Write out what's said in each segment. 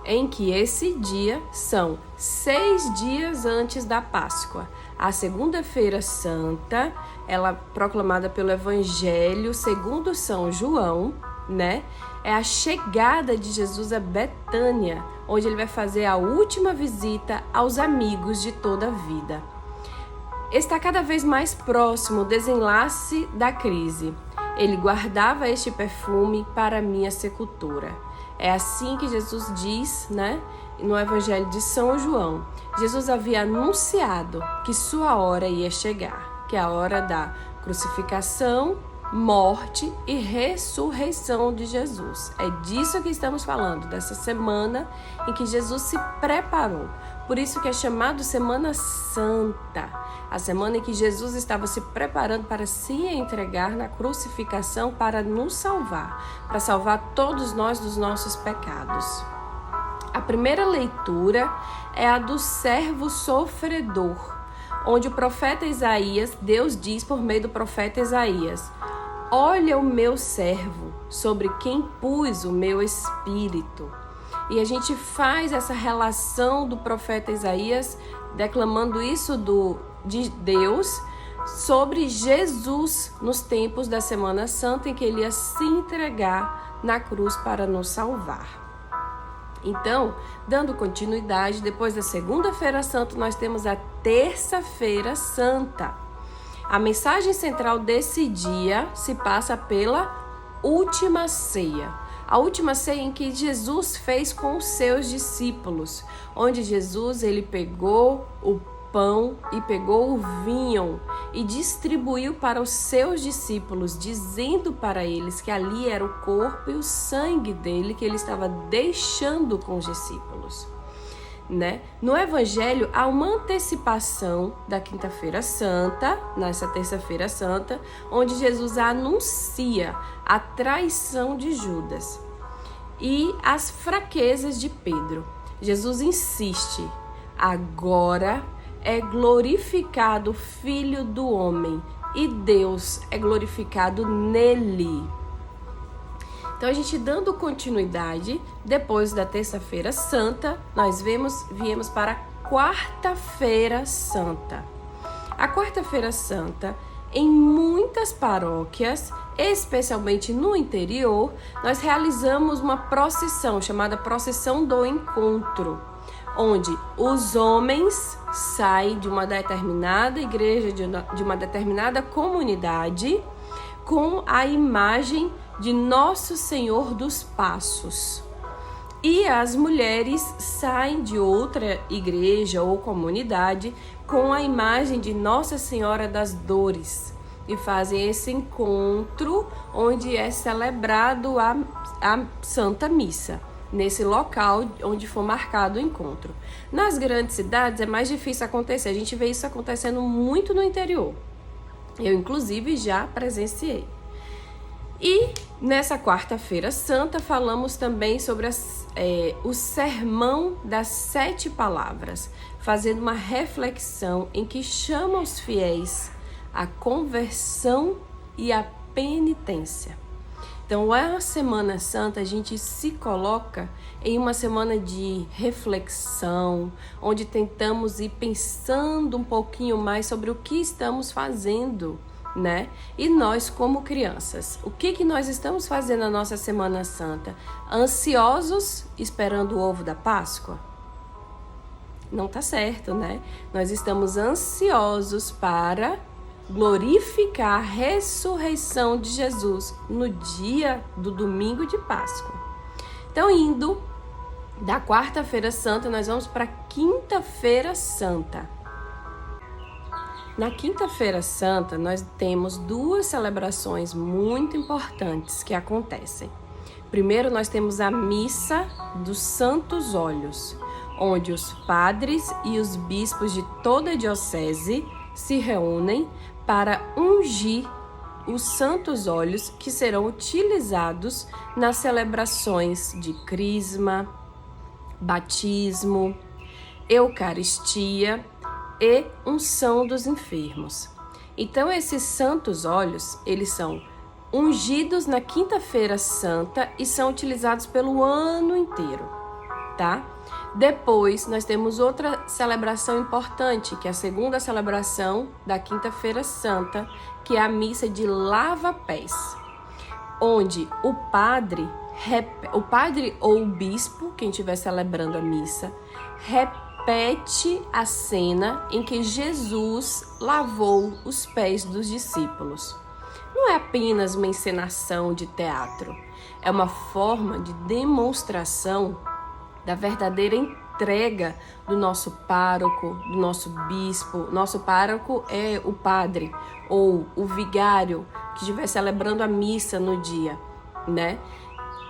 em que esse dia são 6 dias antes da Páscoa. A Segunda-feira Santa, ela é proclamada pelo Evangelho segundo São João, né? É a chegada de Jesus a Betânia, onde ele vai fazer a última visita aos amigos de toda a vida. Está cada vez mais próximo o desenlace da crise. Ele guardava este perfume para minha sepultura. É assim que Jesus diz, né, no Evangelho de São João. Jesus havia anunciado que sua hora ia chegar, que é a hora da crucificação, morte e ressurreição de Jesus. É disso que estamos falando, dessa semana em que Jesus se preparou. Por isso que é chamado Semana Santa, a semana em que Jesus estava se preparando para se entregar na crucificação para nos salvar, para salvar todos nós dos nossos pecados. A primeira leitura é a do servo sofredor, onde o profeta Isaías, Deus diz por meio do profeta Isaías: olha o meu servo, sobre quem pus o meu espírito. E a gente faz essa relação do profeta Isaías, declamando isso de Deus, sobre Jesus nos tempos da Semana Santa, em que ele ia se entregar na cruz para nos salvar. Então, dando continuidade, depois da Segunda-feira Santa, nós temos a Terça-feira Santa. A mensagem central desse dia se passa pela última ceia. A última ceia em que Jesus fez com os seus discípulos, onde Jesus ele pegou o pão e pegou o vinho e distribuiu para os seus discípulos, dizendo para eles que ali era o corpo e o sangue dele que ele estava deixando com os discípulos. Né? No Evangelho há uma antecipação da Quinta-feira Santa, nessa Terça-feira Santa, onde Jesus anuncia a traição de Judas e as fraquezas de Pedro. Jesus insiste: agora é glorificado o Filho do Homem e Deus é glorificado nele. Então, a gente dando continuidade, depois da Terça-feira Santa, nós viemos para a Quarta-feira Santa. A Quarta-feira Santa, em muitas paróquias, especialmente no interior, nós realizamos uma procissão chamada Procissão do Encontro, onde os homens saem de uma determinada igreja, de uma determinada comunidade, com a imagem de Nosso Senhor dos Passos. E as mulheres saem de outra igreja ou comunidade com a imagem de Nossa Senhora das Dores e fazem esse encontro onde é celebrado a Santa Missa, nesse local onde for marcado o encontro. Nas grandes cidades é mais difícil acontecer, a gente vê isso acontecendo muito no interior. Eu, inclusive, já presenciei. E nessa Quarta-feira Santa falamos também sobre o Sermão das 7 Palavras, fazendo uma reflexão em que chama os fiéis à conversão e à penitência. Então, a Semana Santa, a gente se coloca em uma semana de reflexão, onde tentamos ir pensando um pouquinho mais sobre o que estamos fazendo, né? E nós, como crianças, o que nós estamos fazendo na nossa Semana Santa? Ansiosos, esperando o ovo da Páscoa? Não tá certo, né? Nós estamos ansiosos para glorificar a ressurreição de Jesus no dia do domingo de Páscoa. Então, indo da Quarta-feira Santa, nós vamos para a Quinta-feira Santa. Na Quinta-feira Santa, nós temos 2 celebrações muito importantes que acontecem. Primeiro, nós temos a Missa dos Santos Óleos, onde os padres e os bispos de toda a diocese se reúnem para ungir os santos óleos que serão utilizados nas celebrações de crisma, batismo, eucaristia e unção dos enfermos. Então, esses santos óleos, eles são ungidos na Quinta-feira Santa e são utilizados pelo ano inteiro. tá? Depois, nós temos outra celebração importante, que é a segunda celebração da Quinta-feira Santa, que é a missa de lava-pés, onde o padre ou o bispo, quem estiver celebrando a missa, repete a cena em que Jesus lavou os pés dos discípulos. Não é apenas uma encenação de teatro, é uma forma de demonstração da verdadeira entrega do nosso pároco, do nosso bispo. Nosso pároco é o padre ou o vigário que estiver celebrando a missa no dia, né?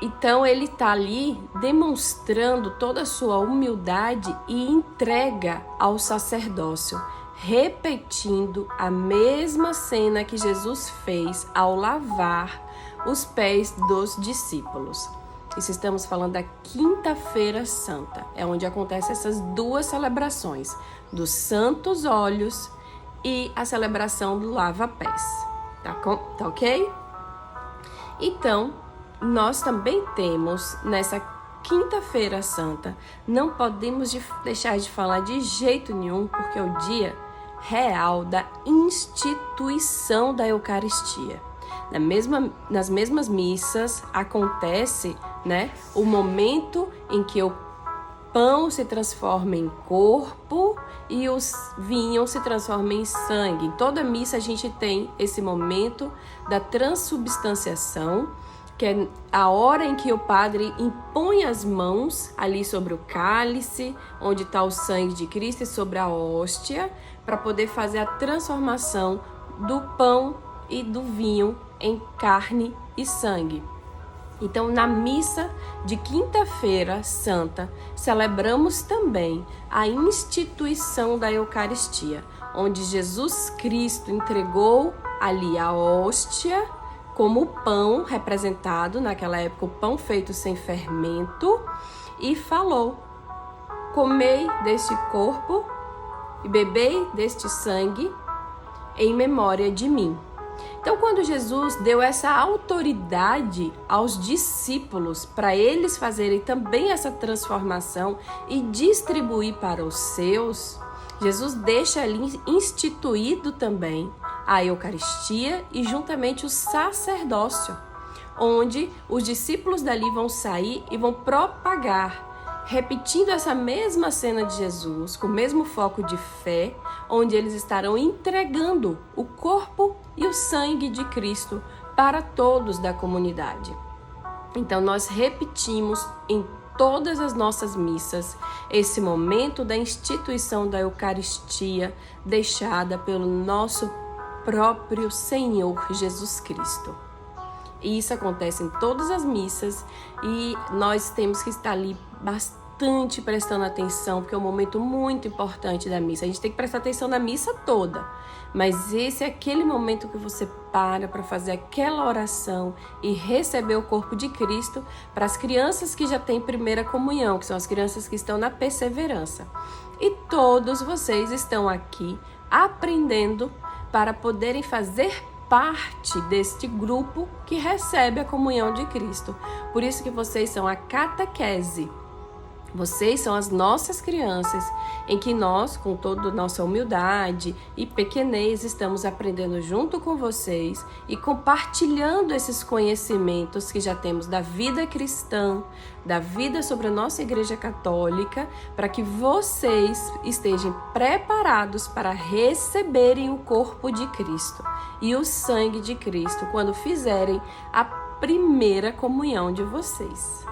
Então ele está ali demonstrando toda a sua humildade e entrega ao sacerdócio, repetindo a mesma cena que Jesus fez ao lavar os pés dos discípulos. Isso estamos falando da Quinta-feira Santa, é onde acontecem essas duas celebrações, dos Santos Óleos e a celebração do lava-pés. Tá ok? Então, nós também temos nessa Quinta-feira Santa, não podemos deixar de falar de jeito nenhum, porque é o dia real da instituição da Eucaristia. Nas mesmas missas acontece, né, o momento em que o pão se transforma em corpo e o vinho se transforma em sangue. Em toda missa a gente tem esse momento da transubstanciação, que é a hora em que o padre impõe as mãos ali sobre o cálice, onde está o sangue de Cristo, e sobre a hóstia, para poder fazer a transformação do pão e do vinho em carne e sangue. Então, na missa de Quinta-feira Santa, celebramos também a instituição da Eucaristia, onde Jesus Cristo entregou ali a hóstia como o pão representado, naquela época o pão feito sem fermento, e falou: comei deste corpo e bebei deste sangue em memória de mim. Então, quando Jesus deu essa autoridade aos discípulos para eles fazerem também essa transformação e distribuir para os seus, Jesus deixa ali instituído também a Eucaristia e juntamente o sacerdócio, onde os discípulos dali vão sair e vão propagar, repetindo essa mesma cena de Jesus, com o mesmo foco de fé, onde eles estarão entregando o corpo e o sangue de Cristo para todos da comunidade. Então, nós repetimos em todas as nossas missas esse momento da instituição da Eucaristia deixada pelo nosso próprio Senhor Jesus Cristo. E isso acontece em todas as missas e nós temos que estar ali bastante prestando atenção, porque é um momento muito importante da missa. A gente tem que prestar atenção na missa toda, mas esse é aquele momento que você para fazer aquela oração e receber o corpo de Cristo para as crianças que já têm primeira comunhão, que são as crianças que estão na perseverança. E todos vocês estão aqui aprendendo para poderem fazer parte deste grupo que recebe a comunhão de Cristo. Por isso que vocês são a catequese. Vocês são as nossas crianças, em que nós, com toda a nossa humildade e pequenez, estamos aprendendo junto com vocês e compartilhando esses conhecimentos que já temos da vida cristã, da vida sobre a nossa Igreja Católica, para que vocês estejam preparados para receberem o corpo de Cristo e o sangue de Cristo quando fizerem a primeira comunhão de vocês.